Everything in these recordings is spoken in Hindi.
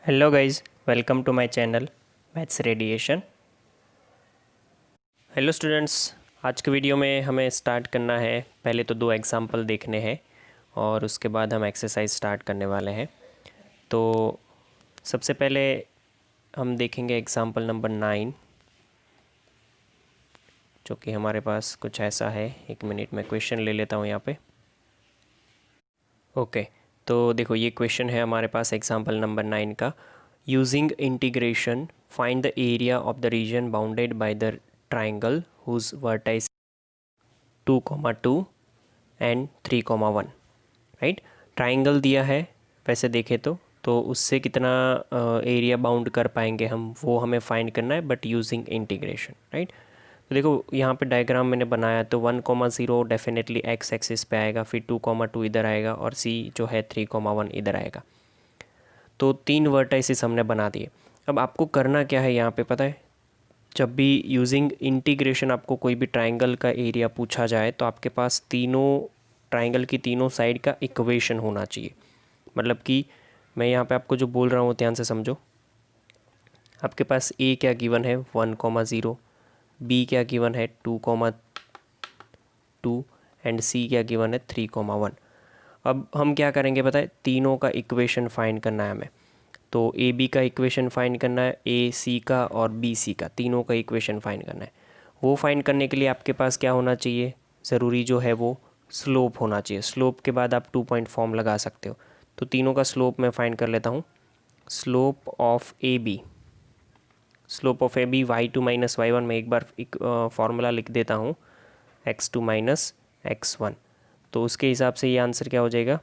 Hello guys, welcome to my channel maths radiation. Hello students, आज के वीडियो में हमें स्टार्ट करना है। पहले तो दो एग्जाम्पल देखने हैं और उसके बाद हम एक्सरसाइज स्टार्ट करने वाले हैं। तो सबसे पहले हम देखेंगे एग्जाम्पल नंबर 9, जो कि हमारे पास कुछ ऐसा है। एक मिनट में क्वेश्चन ले लेता हूँ यहाँ पे। ओके, तो देखो ये क्वेश्चन है हमारे पास एग्जाम्पल नंबर 9 का। Using integration find the area of the region bounded by the triangle whose vertices 2,2 and 3,1। Right, triangle दिया है। वैसे देखें तो उससे कितना एरिया बाउंड कर पाएंगे हम, वो हमें फाइंड करना है, बट यूजिंग इंटीग्रेशन। राइट, तो देखो यहाँ पे डायग्राम मैंने बनाया तो 1,0 डेफिनेटली एक्स एक्सिस पे आएगा, फिर 2,2 इधर आएगा और सी जो है 3,1 इधर आएगा। तो 3 वर्टाइसिस हमने बना दिए। अब आपको करना क्या है यहाँ पे पता है, जब भी यूजिंग इंटीग्रेशन आपको कोई भी ट्राइंगल का एरिया पूछा जाए तो आपके पास तीनों ट्राइंगल की तीनों साइड का इक्वेशन होना चाहिए। मतलब कि मैं यहाँ पे आपको जो बोल रहा हूँ ध्यान से समझो। आपके पास ए क्या गिवन है 1,0, बी क्या गिवन है 2,2 एंड सी क्या गिवन है 3,1। अब हम क्या करेंगे पता है, तीनों का इक्वेशन फाइंड करना है हमें। तो ए बी का इक्वेशन फाइंड करना है, ए सी का और बी सी का, तीनों का इक्वेशन फाइंड करना है। वो फाइंड करने के लिए आपके पास क्या होना चाहिए, ज़रूरी जो है वो स्लोप होना चाहिए। स्लोप के बाद आप 2 पॉइंट फॉर्म लगा सकते हो। तो तीनों का स्लोप मैं फाइंड कर लेता हूँ। Slope of A B, slope of A B y2 minus y1 में एक बार एक फार्मूला लिख देता हूँ, x2 माइनस x1। तो उसके हिसाब से ये आंसर क्या हो जाएगा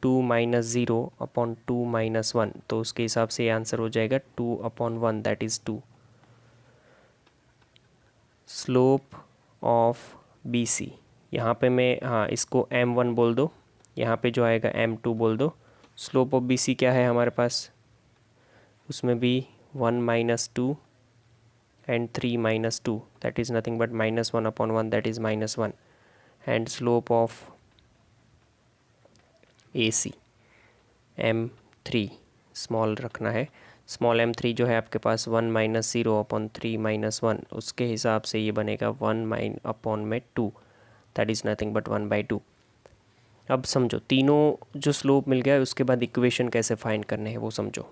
2 माइनस 0 अपॉन 2 माइनस 1। तो उसके हिसाब से ये आंसर हो जाएगा 2 upon 1 that is 2। Slope of B C, यहाँ पे मैं इसको m1 बोल दो, यहाँ पे जो आएगा m2 बोल दो। स्लोप ऑफ बी सी क्या है हमारे पास, उसमें भी 1 minus 2 and 3 minus 2 that is nothing but minus 1 upon 1 that is minus 1। And slope of A C m3 small रखना है। स्मॉल m3 जो है आपके पास 1 माइनस 0 अपॉन 3 माइनस 1, उसके हिसाब से ये बनेगा 1 माइन अपॉन में 2 दैट इज़ नथिंग बट 1/2। अब समझो तीनों जो स्लोप मिल गया है उसके बाद इक्वेशन कैसे फाइंड करने हैं वो समझो।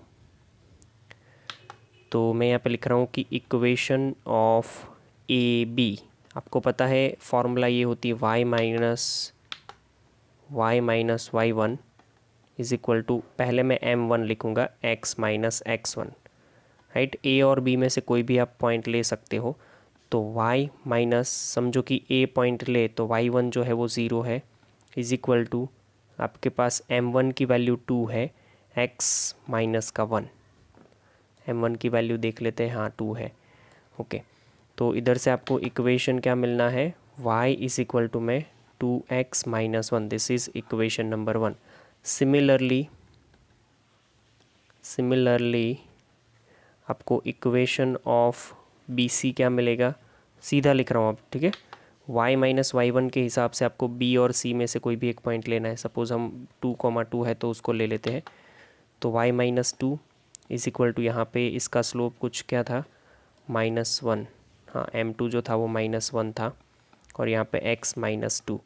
तो मैं यहाँ पे लिख रहा हूँ कि इक्वेशन ऑफ ए बी, आपको पता है फॉर्मूला ये होती है y minus y1 is equal to, पहले मैं m1 लिखूँगा x माइनस x1। राइट, ए और बी में से कोई भी आप पॉइंट ले सकते हो। तो y माइनस, समझो कि a पॉइंट ले तो y1 जो है वो 0 है, इज़ इक्वल टू आपके पास m1 की वैल्यू 2 है, x माइनस का 1। m1 की वैल्यू देख लेते हैं, हाँ 2 है। ओके, तो इधर से आपको इक्वेशन क्या मिलना है, y इज़ इक्वल टू में 2x minus 1, this is equation number 1। Similarly आपको इक्वेशन ऑफ बी सी क्या मिलेगा, सीधा लिख रहा हूँ आप, ठीक है। y माइनस y1 के हिसाब से आपको b और c में से कोई भी एक पॉइंट लेना है। सपोज़ हम 2,2 है तो उसको ले लेते हैं। तो y minus 2 is equal to, यहाँ पे इसका स्लोप कुछ क्या था -1, हाँ m2 जो था वो -1 था, और यहाँ पे x माइनस 2।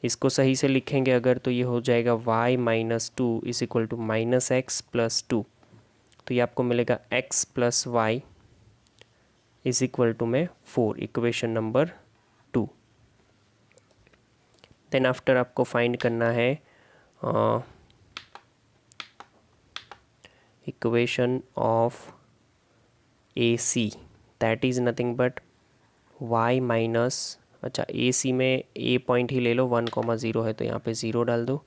इसको सही से लिखेंगे अगर तो ये हो जाएगा y minus 2 is equal to minus x plus 2। तो ये आपको मिलेगा x plus y is equal to में 4, इक्वेशन नंबर 2। देन आफ्टर आपको फाइंड करना है equation of A C, that is nothing but y minus, अच्छा ए सी में ए पॉइंट ही ले लो, 1,0 है तो यहाँ पे 0 डाल दो,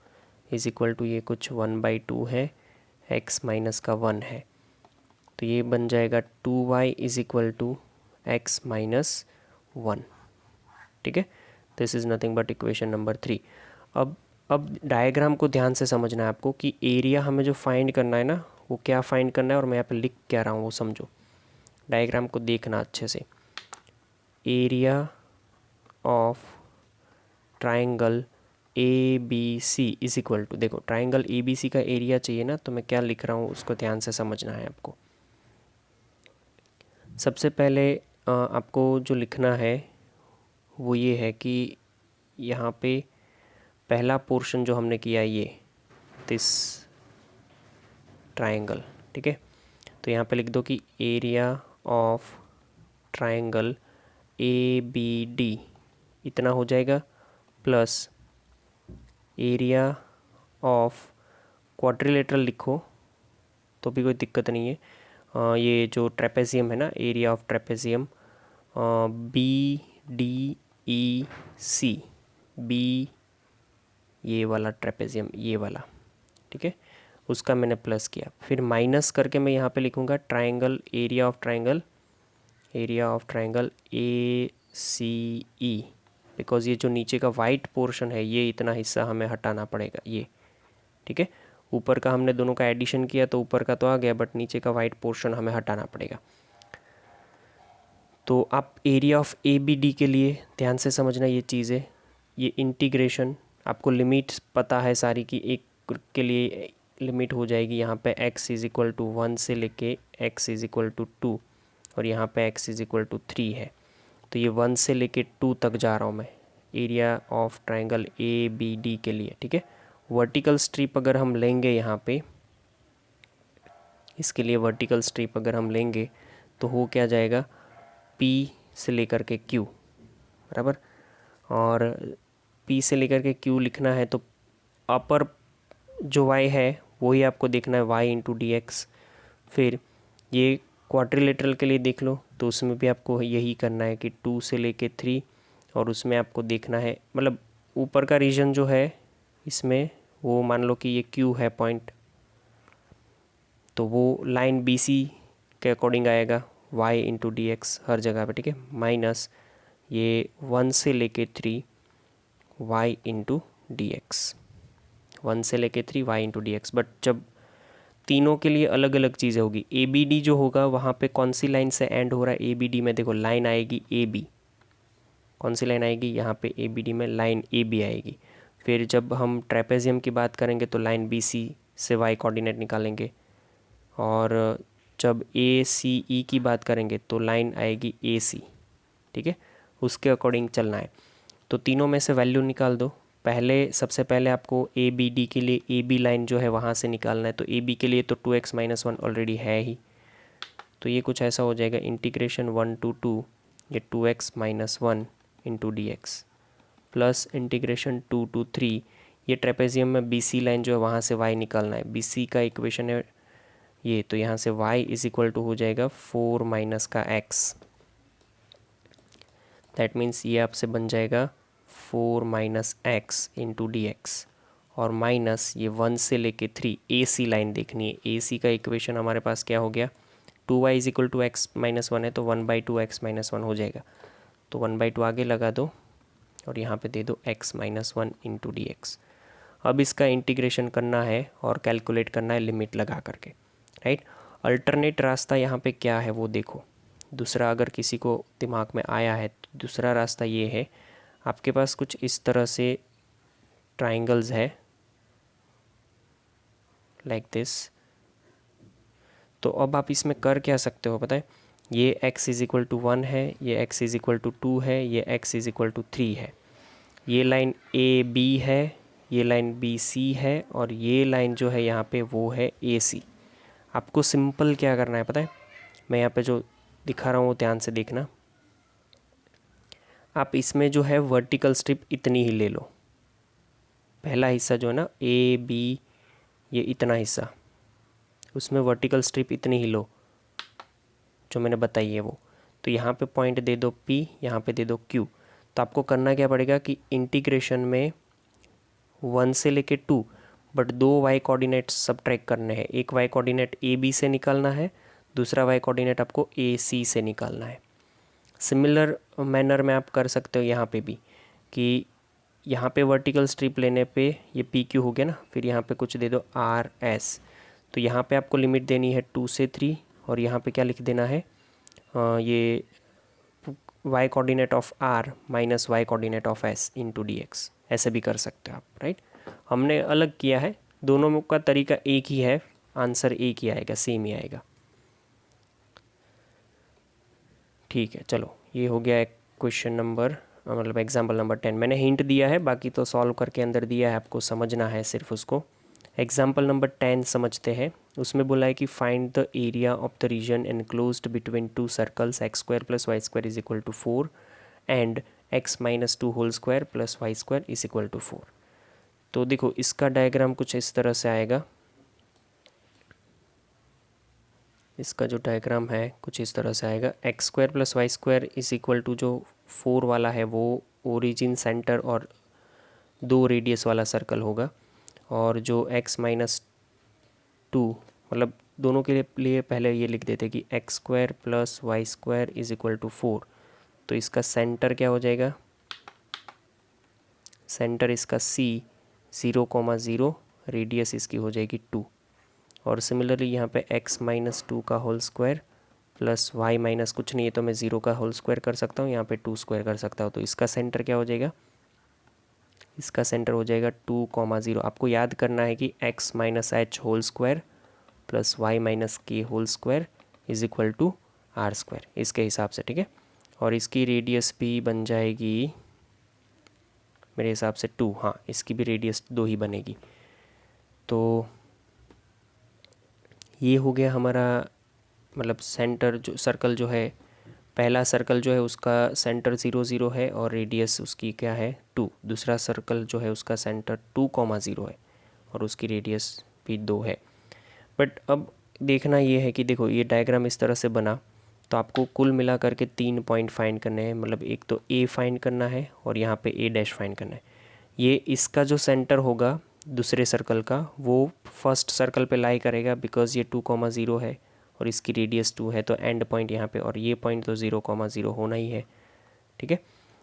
इज़ इक्वल टू ये कुछ 1/2 है, x माइनस का 1 है। तो ये बन जाएगा 2y is equal to x minus 1। ठीक है, this is nothing but equation number 3। अब डायग्राम को ध्यान से समझना है आपको कि एरिया हमें जो फाइंड करना है ना, वो क्या फाइंड करना है और मैं यहाँ पे लिख क्या रहा हूँ वो समझो। डायग्राम को देखना अच्छे से। Area of triangle A B C is equal to, देखो ट्राइंगल ए बी सी का एरिया चाहिए ना, तो मैं क्या लिख रहा हूँ उसको ध्यान से समझना है आपको। सबसे पहले आपको जो लिखना है वो ये है कि यहाँ पे पहला पोर्शन जो हमने किया ये दिस ट्राइंगल, ठीक है। तो यहाँ पे लिख दो कि area of triangle A B D इतना हो जाएगा, प्लस एरिया ऑफ क्वाड्रिलेटरल लिखो तो भी कोई दिक्कत नहीं है। ये जो ट्रेपेजियम है ना, area of trapezium B D E C, B ये वाला ट्रेपेजियम ये वाला, ठीक है, उसका मैंने प्लस किया। फिर माइनस करके मैं यहाँ पे लिखूँगा triangle area of triangle A C E, because ये जो नीचे का वाइट पोर्शन है ये इतना हिस्सा हमें हटाना पड़ेगा ये, ठीक है। ऊपर का हमने दोनों का एडिशन किया तो ऊपर का तो आ गया, बट नीचे का वाइट पोर्शन हमें हटाना पड़ेगा। तो आप area of A B D के लिए ध्यान से समझना ये चीज़ें, ये इंटीग्रेशन आपको लिमिट्स पता है सारी की, एक के लिए लिमिट हो जाएगी यहाँ पे x इज़ इक्वल टू 1 से लेके x इज़ इक्वल टू 2, और यहाँ पे x इज़ इक्वल टू 3 है। तो ये 1 से लेके 2 तक जा रहा हूँ मैं area of triangle A B D के लिए, ठीक है। वर्टिकल स्ट्रिप अगर हम लेंगे यहाँ पे, इसके लिए वर्टिकल स्ट्रिप अगर हम लेंगे तो हो क्या जाएगा, P से लेकर के Q बराबर, और P से लेकर के Q लिखना है तो अपर जो y है वही आपको देखना है y इंटू डी एक्स। फिर ये क्वाड्रिलेटरल के लिए देख लो तो उसमें भी आपको यही करना है कि 2 से लेके 3, और उसमें आपको देखना है मतलब ऊपर का रीजन जो है इसमें वो मान लो कि ये Q है पॉइंट, तो वो लाइन बी सी के अकॉर्डिंग आएगा y इंटू डी एक्स हर जगह पे, ठीक है। माइनस ये 1 से लेके 3 y इंटू डी एक्स, 1 से लेके 3 y into d x. But जब तीनों के लिए अलग अलग चीज़ें होगी, ए बी डी जो होगा वहाँ पे कौन सी लाइन से एंड हो रहा है, ए बी डी में देखो लाइन आएगी ए बी, कौन सी लाइन आएगी यहाँ पे ए बी डी में लाइन ए बी आएगी। फिर जब हम ट्रेपेजियम की बात करेंगे तो लाइन बी सी से वाई कोऑर्डिनेट निकालेंगे, और जब ए सी ई की बात करेंगे तो लाइन आएगी ए सी, ठीक है, उसके अकॉर्डिंग चलना है। तो तीनों में से वैल्यू निकाल दो। सबसे पहले आपको ए बी डी के लिए ए बी लाइन जो है वहाँ से निकालना है, तो ए बी के लिए तो 2x माइनस 1 ऑलरेडी है ही, तो ये कुछ ऐसा हो जाएगा इंटीग्रेशन 1 to 2 ये 2x minus 1 into d x, plus integration 2 to 3 ये ट्रेपेजियम में बी सी लाइन जो है वहाँ से y निकालना है, बी सी का इक्वेशन है ये, तो यहाँ से y इज इक्वल टू हो जाएगा 4 माइनस का x, दैट मीन्स ये आपसे बन जाएगा 4 minus x into d x, और माइनस ये 1 से लेके 3 ए सी लाइन देखनी है। ए सी का इक्वेशन हमारे पास क्या हो गया, 2y is equal to x minus 1 है तो 1/2 x माइनस 1 हो जाएगा, तो 1/2 आगे लगा दो और यहाँ पे दे दो x minus 1 into d x. अब इसका इंटीग्रेशन करना है और कैलकुलेट करना है लिमिट लगा करके, राइट। अल्टरनेट रास्ता यहाँ पे क्या है वो देखो, दूसरा अगर किसी को दिमाग में आया है तो दूसरा रास्ता ये है, आपके पास कुछ इस तरह से ट्राइंगल्स है लाइक दिस। तो अब आप इसमें कर क्या सकते हो पता है, ये x इज़ इक्वल टू 1 है, ये x इज़ इक्वल टू 2 है, ये x इज़ इक्वल टू 3 है, ये लाइन ए बी है, ये लाइन बी सी है, और ये लाइन जो है यहाँ पे वो है ए सी। आपको सिंपल क्या करना है पता है, मैं यहाँ पे जो दिखा रहा हूँ वो ध्यान से देखना। आप इसमें जो है वर्टिकल स्ट्रिप इतनी ही ले लो, पहला हिस्सा जो है ना ए बी ये इतना हिस्सा, उसमें वर्टिकल स्ट्रिप इतनी ही लो जो मैंने बताई है वो। तो यहाँ पे पॉइंट दे दो P, यहाँ पे दे दो Q। तो आपको करना क्या पड़ेगा कि इंटीग्रेशन में 1 से लेके 2 बट 2 y कोऑर्डिनेट सब्ट्रैक्ट करने हैं, एक y कोऑर्डिनेट ए बी से निकालना है, दूसरा y कोऑर्डिनेट आपको ए सी से निकालना है। सिमिलर मैनर में आप कर सकते हो यहाँ पे भी, कि यहाँ पे वर्टिकल स्ट्रिप लेने पे ये पी क्यू हो गया ना, फिर यहाँ पे कुछ दे दो आर एस, तो यहाँ पे आपको लिमिट देनी है 2 से 3, और यहाँ पे क्या लिख देना है ये y coordinate of r minus y coordinate of s into d x, ऐसे भी कर सकते हो आप, राइट। हमने अलग किया है, दोनों का तरीका एक ही है, आंसर एक ही आएगा, सेम ही आएगा। ठीक है, चलो ये हो गया एक क्वेश्चन नंबर, मतलब एग्जाम्पल नंबर 10। मैंने हिंट दिया है, बाकी तो सॉल्व करके अंदर दिया है, आपको समझना है सिर्फ उसको। एग्जाम्पल नंबर 10 समझते हैं। उसमें बोला है कि find the area of the region enclosed between two circles x square plus y square is equal to 4 and x minus 2 whole square plus y square is equal to 4। तो देखो इसका डायग्राम कुछ इस तरह से आएगा। इसका जो डायग्राम है कुछ इस तरह से आएगा। X square plus y square is equal to जो 4 वाला है वो ओरिजिन, सेंटर और 2 रेडियस वाला सर्कल होगा, और जो एक्स माइनस 2, मतलब दोनों के लिए पहले ये लिख देते कि x square plus y square is equal to 4। तो इसका सेंटर क्या हो जाएगा, सेंटर इसका सी 0,0, रेडियस इसकी हो जाएगी 2। और सिमिलरली यहाँ पे x माइनस 2 का whole square plus y minus कुछ नहीं है तो मैं 0 का होल स्क्वायर कर सकता हूँ, यहाँ पे 2 स्क्वायर कर सकता हूँ। तो इसका सेंटर क्या हो जाएगा, इसका सेंटर हो जाएगा 2,0। आपको याद करना है कि x minus h whole square plus y minus k whole square is equal to r square, इसके हिसाब से, ठीक है। और इसकी रेडियस भी बन जाएगी मेरे हिसाब से 2, हाँ इसकी भी रेडियस 2 ही बनेगी। तो ये हो गया हमारा, मतलब सेंटर जो सर्कल जो है, पहला सर्कल जो है उसका सेंटर 0,0 है और रेडियस उसकी क्या है 2। दूसरा सर्कल जो है उसका सेंटर 2,0 है और उसकी रेडियस भी 2 है। बट अब देखना ये है कि देखो ये डायग्राम इस तरह से बना, तो आपको कुल मिला करके 3 पॉइंट फाइंड करने हैं। मतलब एक तो ए फाइंड करना है और यहाँ पे ए डैश फाइंड करना है। ये इसका जो सेंटर होगा दूसरे सर्कल का वो फर्स्ट सर्कल पे लाई करेगा, बिकॉज ये 2,0 है और इसकी रेडियस 2 है, तो एंड पॉइंट यहाँ पे, और ये पॉइंट तो 0,0 होना ही है, ठीक है।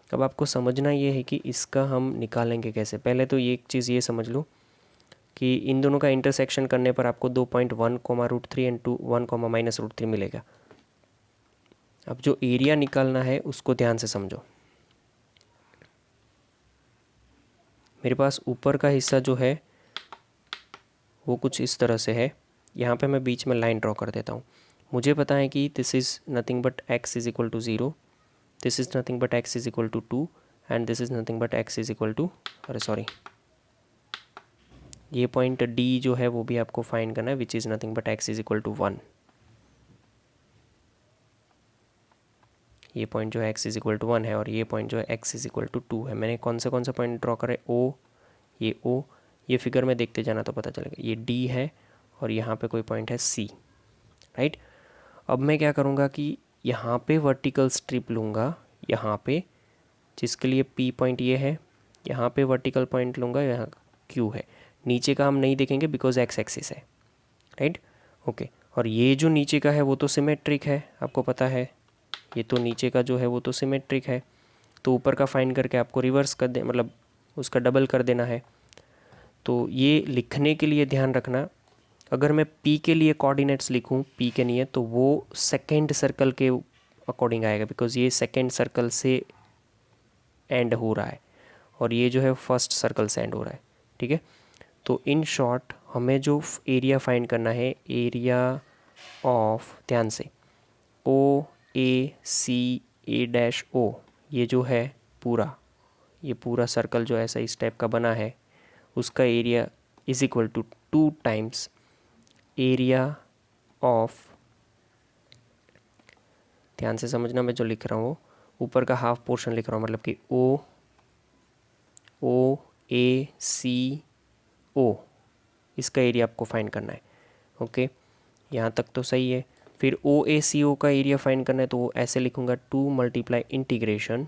अब आपको समझना ये है कि इसका हम निकालेंगे कैसे। पहले तो ये एक चीज़ ये समझ लो कि इन दोनों का इंटरसेक्शन करने पर आपको 2.1, √3 एंड 1, -√3 मिलेगा। अब जो एरिया निकालना है उसको ध्यान से समझो। मेरे पास ऊपर का हिस्सा जो है वो कुछ इस तरह से है। यहाँ पे मैं बीच में लाइन ड्रॉ कर देता हूँ। मुझे पता है कि this is nothing but x is equal to 0, this is nothing but x is equal to 2 and this is nothing but x is equal to, अरे सॉरी, ये पॉइंट D जो है वो भी आपको फाइंड करना है, which is nothing but x is equal to 1। ये पॉइंट जो है x इज इक्वल टू 1 है और ये पॉइंट जो है x इज इक्वल टू 2 है। मैंने कौन से पॉइंट ड्रॉ करे, O, ये O, ये फिगर में देखते जाना तो पता चलेगा, ये D है और यहाँ पे कोई पॉइंट है C, राइट। अब मैं क्या करूँगा कि यहाँ पे वर्टिकल स्ट्रिप लूँगा, यहाँ पे जिसके लिए P पॉइंट ये है, यहाँ पे वर्टिकल पॉइंट लूँगा, यहाँ Q है। नीचे का हम नहीं देखेंगे बिकॉज x एक्सिस है, राइट, ओके। और ये जो नीचे का है वो तो सिमेट्रिक है, आपको पता है, ये तो नीचे का जो है वो तो सिमेट्रिक है, तो ऊपर का फाइंड करके आपको रिवर्स कर दे, मतलब उसका डबल कर देना है। तो ये लिखने के लिए ध्यान रखना, अगर मैं P के लिए कोऑर्डिनेट्स लिखूं, P के लिए, तो वो सेकेंड सर्कल के अकॉर्डिंग आएगा, बिकॉज ये सेकेंड सर्कल से एंड हो रहा है और ये जो है फर्स्ट सर्कल से एंड हो रहा है, ठीक है। तो इन शॉर्ट हमें जो एरिया फाइंड करना है, एरिया ऑफ, ध्यान से, OACA', ये जो है पूरा, ये पूरा सर्कल जो ऐसा इस टाइप का बना है, उसका area is equal to 2 times area of, ध्यान से समझना मैं जो लिख रहा हूँ, ऊपर का हाफ पोर्शन लिख रहा हूँ, मतलब कि OACO, इसका एरिया आपको फाइंड करना है, ओके। यहाँ तक तो सही है। फिर OACO का एरिया फाइंड करना है तो वो ऐसे लिखूँगा 2 मल्टीप्लाई इंटीग्रेशन,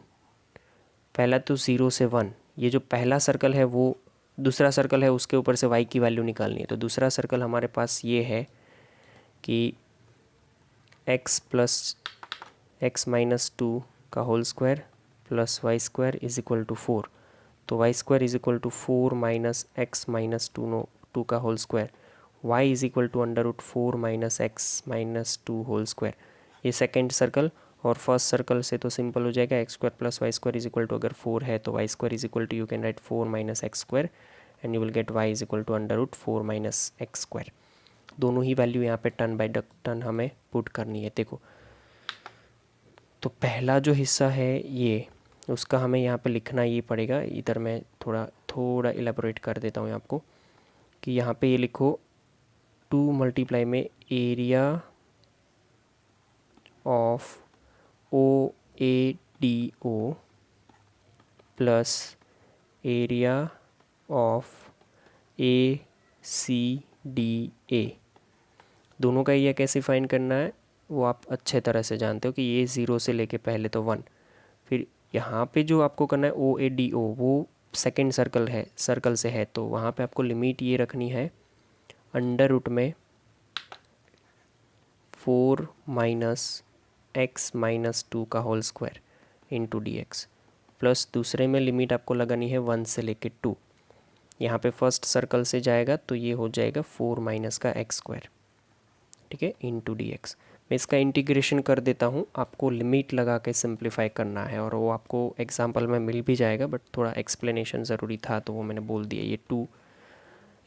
पहला तो 0 से 1, ये जो पहला सर्कल है वो दूसरा सर्कल है उसके ऊपर से y की वैल्यू निकालनी है। तो दूसरा सर्कल हमारे पास ये है कि x प्लस x माइनस 2 का whole square plus y square is equal to 4। तो y square is equal to 4 minus x minus 2 का whole square, y is equal to √4 minus x minus 2 whole square, ये सेकेंड सर्कल। और फर्स्ट सर्कल से तो सिंपल हो जाएगा, x square plus y square is equal to, अगर 4 है तो y square is equal to you can write 4 minus x square and you will get y is equal to under root 4 minus x square. दोनों ही वैल्यू यहाँ पे टर्न बाय टर्न हमें पुट करनी है। देखो तो पहला जो हिस्सा है ये, उसका हमें यहाँ पे लिखना ये पड़ेगा। इधर मैं थोड़ा इलेबोरेट कर देता हूँ आपको कि यहाँ पे ये लिखो 2 मल्टीप्लाई में area of O A D O plus area of A C D A. दोनों का एरिया कैसे फाइंड करना है वो आप अच्छे तरह से जानते हो कि ये 0 से लेके पहले तो 1, फिर यहाँ पे जो आपको करना है ओ ए डी ओ वो सेकेंड सर्कल से है, तो वहाँ पे आपको लिमिट ये रखनी है अंडर रूट में 4 माइनस एक्स माइनस 2 का whole square into d x, plus दूसरे में लिमिट आपको लगानी है 1 से लेके 2। यहाँ पे फर्स्ट सर्कल से जाएगा तो ये हो जाएगा 4 माइनस का एक्स स्क्वायर, ठीक है, इंटू डी एक्स। मैं इसका इंटीग्रेशन कर देता हूँ, आपको लिमिट लगा के सिंप्लीफाई करना है और वो आपको एग्जांपल में मिल भी जाएगा, बट थोड़ा एक्सप्लेनेशन ज़रूरी था तो वो मैंने बोल दिया। ये 2,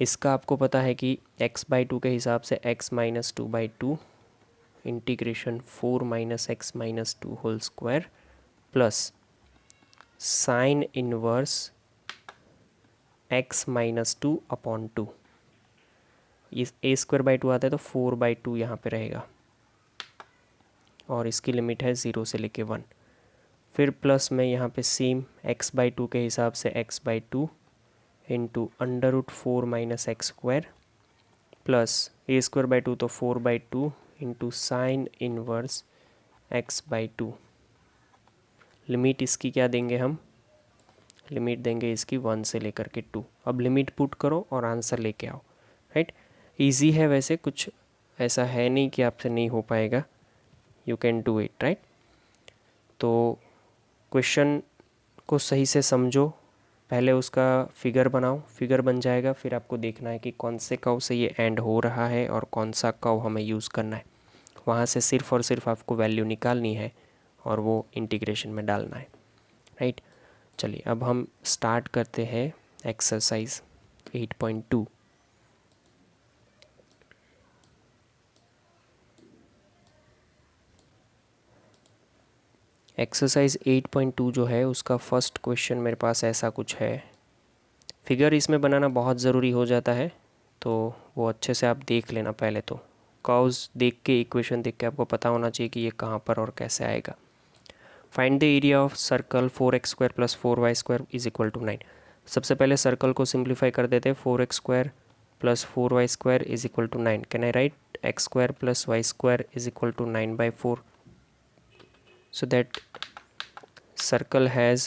इसका आपको पता है कि x/2 के हिसाब से x minus 2/2 integration 4 minus x minus 2 whole square plus sine inverse x minus 2 upon 2। इस a²/2 आता है तो 4/2 यहाँ पे रहेगा और इसकी लिमिट है 0 से लेके 1। फिर प्लस में यहाँ पे सेम x/2 के हिसाब से x/2 into under root 4 minus x square plus a²/2 तो 4/2 into sine inverse x/2। Limit इसकी क्या देंगे हम, लिमिट देंगे इसकी 1 से लेकर के 2। अब लिमिट पुट करो और आंसर लेके आओ, राइट। इजी है वैसे, कुछ ऐसा है नहीं कि आपसे नहीं हो पाएगा, you can do it, right. तो क्वेश्चन को सही से समझो, पहले उसका फिगर बनाओ, फिगर बन जाएगा, फिर आपको देखना है कि कौन से कर्व से ये एंड हो रहा है और कौन सा कर्व हमें यूज़ करना है। वहाँ से सिर्फ और सिर्फ आपको वैल्यू निकालनी है और वो इंटीग्रेशन में डालना है, राइट। चलिए अब हम स्टार्ट करते हैं एक्सरसाइज 8.2। एक्सरसाइज 8.2 जो है उसका फर्स्ट क्वेश्चन मेरे पास ऐसा कुछ है। फिगर इसमें बनाना बहुत ज़रूरी हो जाता है, तो वो अच्छे से आप देख लेना। पहले तो कर्व्स देख के, इक्वेशन देख के आपको पता होना चाहिए कि ये कहाँ पर और कैसे आएगा। Find the area of circle 4x² plus 4y² is equal to 9। सबसे पहले सर्कल को सिंप्लीफाई कर देते हैं। 4x² plus 4y² is equal to 9। Can I write x² plus y² is equal to 9/4, so that circle has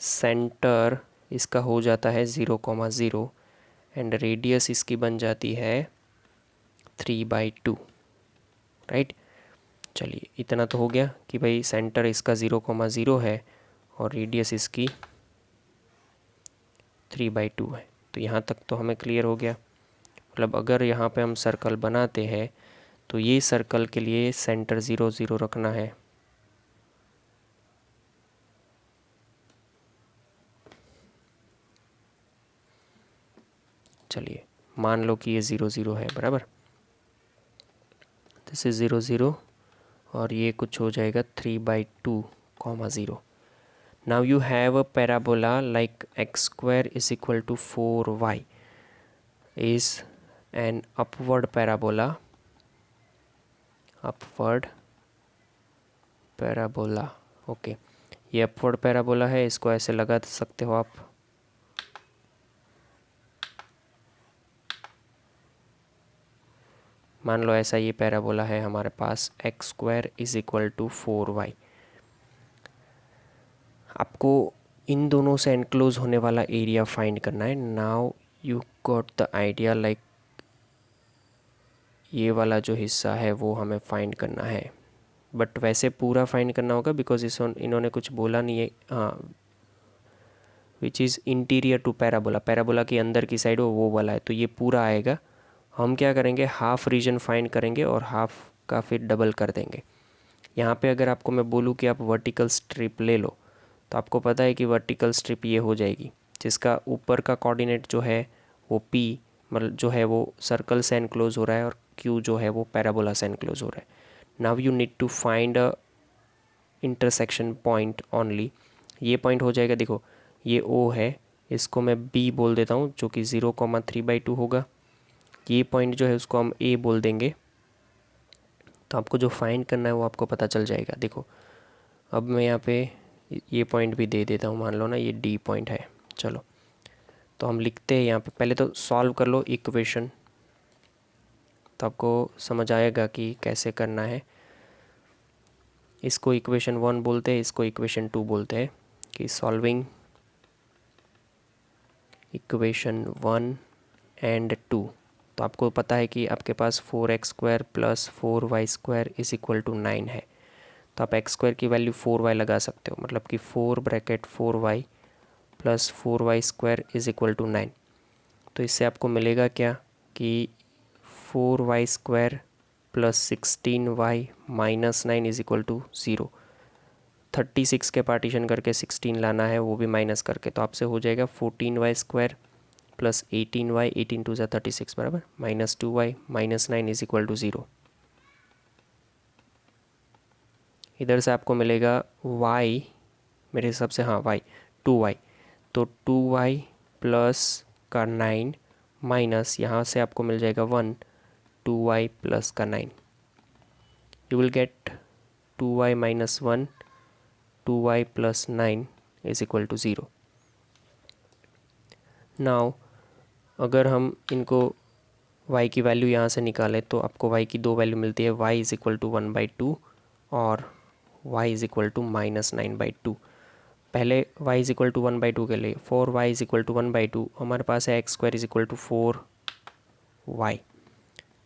center इसका हो जाता है 0,0 एंड रेडियस इसकी बन जाती है 3/2, राइट। चलिए इतना तो हो गया कि भाई सेंटर इसका 0,0 है और रेडियस इसकी 3/2 है। तो यहाँ तक तो हमें क्लियर हो गया। मतलब अगर यहाँ पे हम सर्कल बनाते हैं तो ये सर्कल के लिए सेंटर 0, 0 रखना है। चलिए मान लो कि ये 0, 0 है, बराबर। दिस इज 0, 0 और ये कुछ हो जाएगा 3/2, 0। Now you have a parabola like x² is equal to 4y is an upward parabola, upward parabola, okay. ये अपवर्ड पैराबोला है, इसको ऐसे लगा सकते हो आप। मान लो ऐसा ये पैराबोला है हमारे पास, x² is equal to 4y। आपको इन दोनों से एनक्लोज होने वाला एरिया फाइंड करना है। Now you got the idea, like ये वाला जो हिस्सा है वो हमें फाइंड करना है, बट वैसे पूरा फाइंड करना होगा बिकॉज इन्होंने कुछ बोला नहीं है। हाँ, which is interior to parabola, parabola के अंदर की साइड वो वाला है, तो ये पूरा आएगा। हम क्या करेंगे, हाफ रीजन फाइंड करेंगे और हाफ का फिर डबल कर देंगे। यहाँ पे अगर आपको मैं बोलूँ कि आप वर्टिकल स्ट्रिप ले लो तो आपको पता है कि वर्टिकल स्ट्रिप ये हो जाएगी, जिसका ऊपर का कोऑर्डिनेट जो है वो P मतलब जो है वो सर्कल से एनक्लोज हो रहा है और Q जो है वो पैराबोला से एनक्लोज हो रहा है. Now you need to find a intersection point only. ये पॉइंट हो जाएगा, देखो ये O है, इसको मैं B बोल देता हूँ जो कि 0,3/2 होगा. ये पॉइंट जो है उसको हम A बोल देंगे. तो आपको जो फाइंड करना है वो आपको पता चल जाएगा. देखो अब मैं यहाँ पे ये पॉइंट भी दे देता हूँ, मान लो ना ये D पॉइंट है. चलो तो हम लिखते हैं यहाँ पे, पहले तो सॉल्व कर लो इक्वेशन, तो आपको समझ आएगा कि कैसे करना है. इसको इक्वेशन 1 बोलते हैं, इसको इक्वेशन 2 बोलते हैं. कि सॉल्विंग इक्वेशन 1 एंड 2. तो आपको पता है कि आपके पास 4x² plus 4y² is equal to 9 है. तो आप x² की वैल्यू 4y लगा सकते हो, मतलब कि 4 bracket 4y plus 4y² is equal to 9. तो इससे आपको मिलेगा क्या कि 4y² plus 16y minus 9 is equal to 0. 36 के पार्टीशन करके 16 लाना है, वो भी माइनस करके, तो आपसे हो जाएगा 14y² प्लस 18y, 18 टू ज़ा 36 बराबर minus 2y minus 9 is equal to 0. इधर से आपको मिलेगा y, मेरे हिसाब से हाँ y 2y, तो 2y प्लस का 9 माइनस यहाँ से आपको मिल जाएगा 1 2y प्लस का 9. You will get 2y minus 1 2y plus 9 is equal to 0. Now अगर हम इनको y की वैल्यू यहाँ से निकालें तो आपको y की दो वैल्यू मिलती है, y इज इक्वल टू 1/2 और y is equal to minus 9/2. पहले y इज इक्वल टू 1/2 के लिए 4y इज इक्वल टू 1/2 हमारे पास है x² is equal to 4y.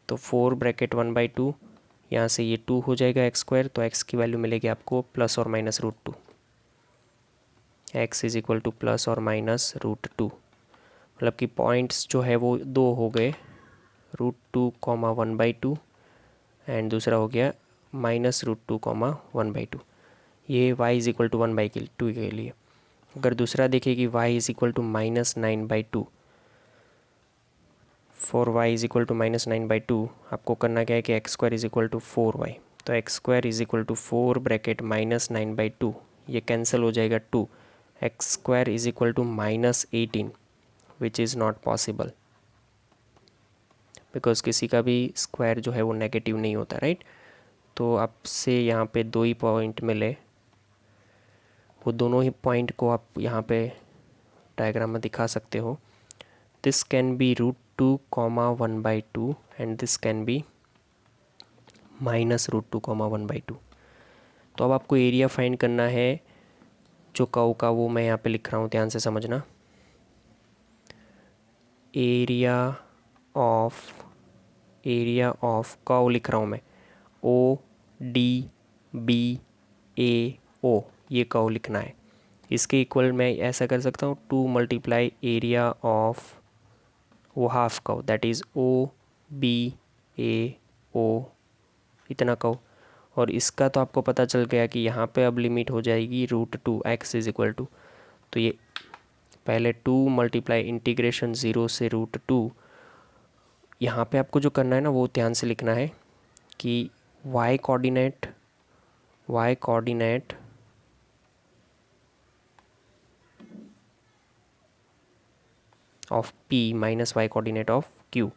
तो 4 ब्रैकेट 1/2, यहाँ से ये 2 हो जाएगा x², तो x की वैल्यू मिलेगी आपको प्लस और minus √2. x is equal two plus और माइनस √2, मतलब कि पॉइंट्स जो है वो दो हो गए, √2, 1/2 एंड दूसरा हो गया माइनस √2, 1/2. ये y इज इक्वल टू 1/2 के लिए. अगर दूसरा देखिए कि y is equal to minus 9/2, for y is equal to minus 9/2 आपको करना क्या है कि x² is equal to 4y. तो x² is equal to 4 bracket minus 9/2, ये कैंसिल हो जाएगा 2. x² is equal to minus 18 which is not possible, because किसी का भी स्क्वायर जो है वो नेगेटिव नहीं होता, राइट. तो आपसे यहाँ पे दो ही पॉइंट मिले, वो दोनों ही पॉइंट को आप यहाँ पे डायग्राम में दिखा सकते हो. This can be √2, 1/2 and this can be minus √2, 1/2. तो अब आपको एरिया फाइंड करना है जो कर्व का, वो मैं यहाँ पे लिख रहा हूँ, ध्यान से समझना. एरिया ऑफ कर्व लिख रहा हूँ मैं, ODBAO, ये कर्व लिखना है. इसके इक्वल मैं ऐसा कर सकता हूँ 2 मल्टीप्लाई एरिया ऑफ वो half curve, that is OBAO, इतना कर्व. और इसका तो आपको पता चल गया कि यहाँ पे अब लिमिट हो जाएगी √2, x इज इक्वल टू, तो ये पहले 2 मल्टीप्लाई इंटीग्रेशन 0 से √2. यहाँ पे आपको जो करना है ना वो ध्यान से लिखना है कि y coordinate of P minus y coordinate of Q,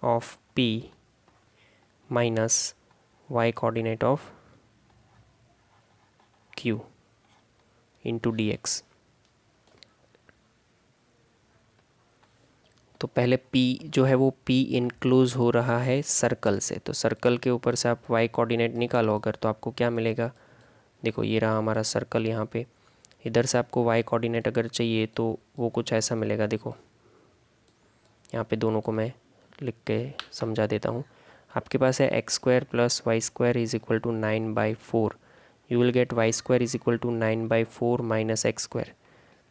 of P minus y coordinate of Q into dx. तो पहले P जो है वो P इनक्लोज हो रहा है सर्कल से, तो सर्कल के ऊपर से आप y कोऑर्डिनेट निकालो अगर, तो आपको क्या मिलेगा. देखो ये रहा हमारा सर्कल यहाँ पे, इधर से आपको y कोऑर्डिनेट अगर चाहिए तो वो कुछ ऐसा मिलेगा. देखो यहाँ पे दोनों को मैं लिख के समझा देता हूँ. आपके पास है x² plus y² is equal to 9/4. You will get y² is equal to 9/4 minus x².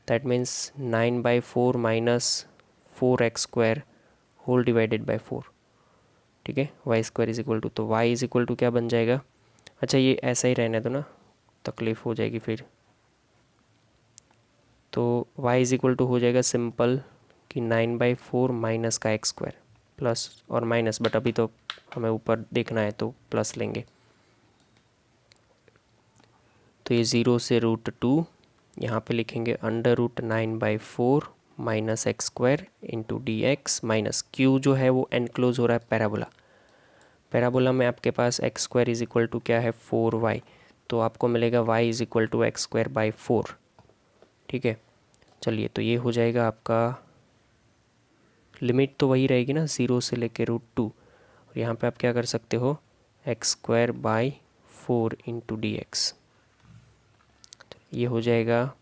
That means 9/4 minus 4x² whole divided by 4. ठीक है। Y square is equal to, तो वाई इज इक्वल टू क्या बन जाएगा, अच्छा ये ऐसा ही रहने दो ना, तकलीफ़ हो जाएगी फिर। तो y इज इक्वल टू हो जाएगा सिंपल कि 9/4 माइनस का एक्स स्क्वायर प्लस और माइनस, बट अभी तो हमें ऊपर देखना है तो प्लस लेंगे। तो ये 0 से √2, यहाँ पे लिखेंगे √9/4 minus x square into d x minus Q जो है वो एनक्लोज हो रहा है पैराबोला। पैराबोला में आपके पास x square is equal to क्या है 4y, तो आपको मिलेगा y is equal to x square by 4। ठीक है, चलिए तो ये हो जाएगा आपका, लिमिट तो वही रहेगी ना 0 से लेके √2, और यहाँ पे आप क्या कर सकते हो x square by 4 into d x, ये हो जाएगा।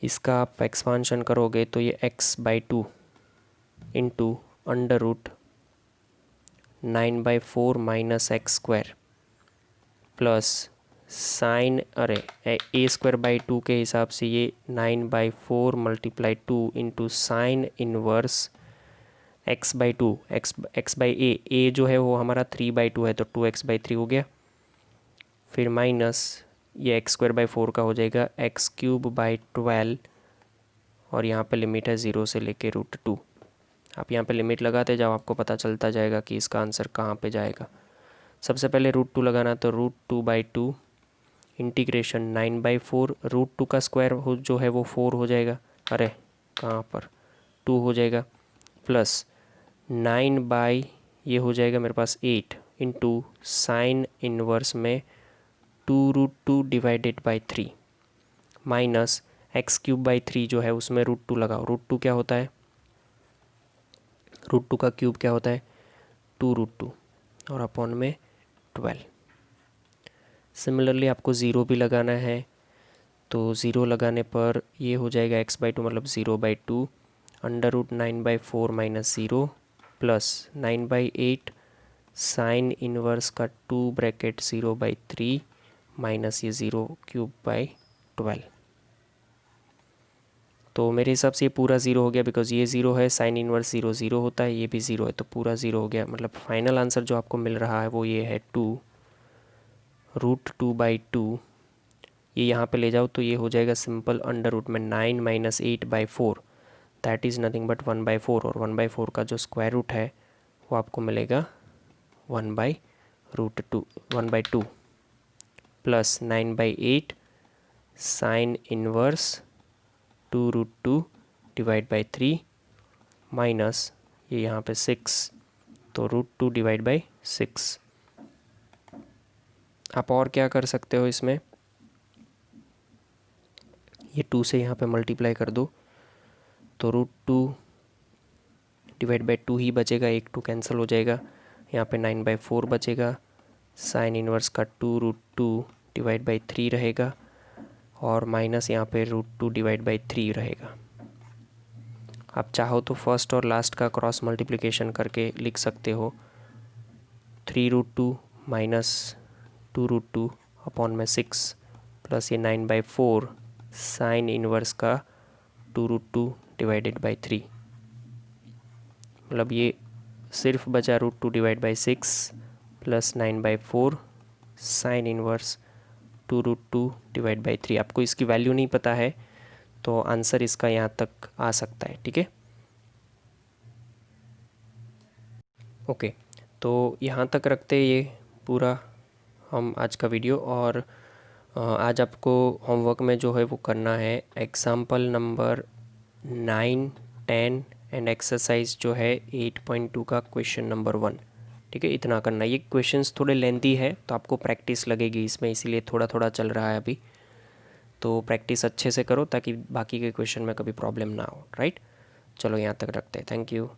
इसका आप एक्सपांशन करोगे तो ये x/2 into √9/4 minus x square plus sign, अरे a²/2 के हिसाब से ये 9/4 multiply 2 into sine inverse x/2, x/a जो है वो हमारा 3/2 है तो 2x/3 हो गया, फिर माइनस ये x²/4 का हो जाएगा x³/12, और यहाँ पे लिमिट है 0 से लेके √2। आप यहाँ पे लिमिट लगाते जाओ, आपको पता चलता जाएगा कि इसका आंसर कहाँ पे जाएगा। सबसे पहले √2 लगाना, तो √2/2 इंटीग्रेशन 9/4, √2 का स्क्वायर हो जो है वो 4 हो जाएगा, अरे कहाँ पर 2 हो जाएगा, प्लस 9 ये हो जाएगा मेरे पास 8 इंटू साइन इनवर्स में 2√2 डिवाइडेड बाई 3 माइनस x³/3 जो है उसमें √2 लगाओ, √2 क्या होता है, √2 का क्यूब क्या होता है 2√2 और अपॉन में 12। सिमिलरली आपको 0 भी लगाना है, तो 0 लगाने पर ये हो जाएगा x/2 मतलब 0/2 √9/4 माइनस 0 प्लस 9/8 साइन इनवर्स का 2 ब्रैकेट 0/3 माइनस ये 0³/12। तो मेरे हिसाब से ये पूरा 0 हो गया, बिकॉज ये 0 है, साइन इनवर्स 0 0 होता है, ये भी 0 है, तो पूरा 0 हो गया। मतलब फाइनल आंसर जो आपको मिल रहा है वो ये है 2 √2/2। ये यहाँ पे ले जाओ तो ये हो जाएगा सिंपल √ में 9 minus 8/4, that is nothing but 1/4, और 1/4 का जो स्क्वायर रूट है वो आपको मिलेगा 1/2 plus 9/8 sine inverse 2√2 divide by 3 minus ये यहाँ पे 6, तो √2 डिवाइड बाई 6। आप और क्या कर सकते हो इसमें, ये 2 से यहाँ पे मल्टीप्लाई कर दो, तो √2 डिवाइड बाई 2 ही बचेगा, 1 2 कैंसिल हो जाएगा, यहाँ पे 9/4 बचेगा, साइन इनवर्स का 2√2 डिवाइड बाई 3 रहेगा, और माइनस यहाँ पे √2 डिवाइड बाई 3 रहेगा। आप चाहो तो फर्स्ट और लास्ट का क्रॉस मल्टीप्लिकेशन करके लिख सकते हो, 3√2 माइनस 2√2 अपॉन में 6 प्लस ये 9/4 साइन इनवर्स का 2√2 डिवाइडेड बाई 3, मतलब ये सिर्फ बचा √2 divide by 6 plus 9/4 sine inverse 2√2 divide by 3। आपको इसकी वैल्यू नहीं पता है तो आंसर इसका यहाँ तक आ सकता है, ठीक है। ओके, तो यहाँ तक रखते ये पूरा हम आज का वीडियो, और आज आपको होमवर्क में जो है वो करना है एग्जाम्पल नंबर 9, 10 एंड एक्सरसाइज जो है 8.2 का क्वेश्चन नंबर 1, ठीक है। इतना करना, ये क्वेश्चंस थोड़े लेंथी है तो आपको प्रैक्टिस लगेगी इसमें, इसीलिए थोड़ा थोड़ा चल रहा है अभी, तो प्रैक्टिस अच्छे से करो ताकि बाकी के क्वेश्चन में कभी प्रॉब्लम ना हो, राइट। चलो यहाँ तक रखते हैं, थैंक यू।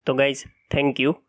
तो गाइज थैंक यू।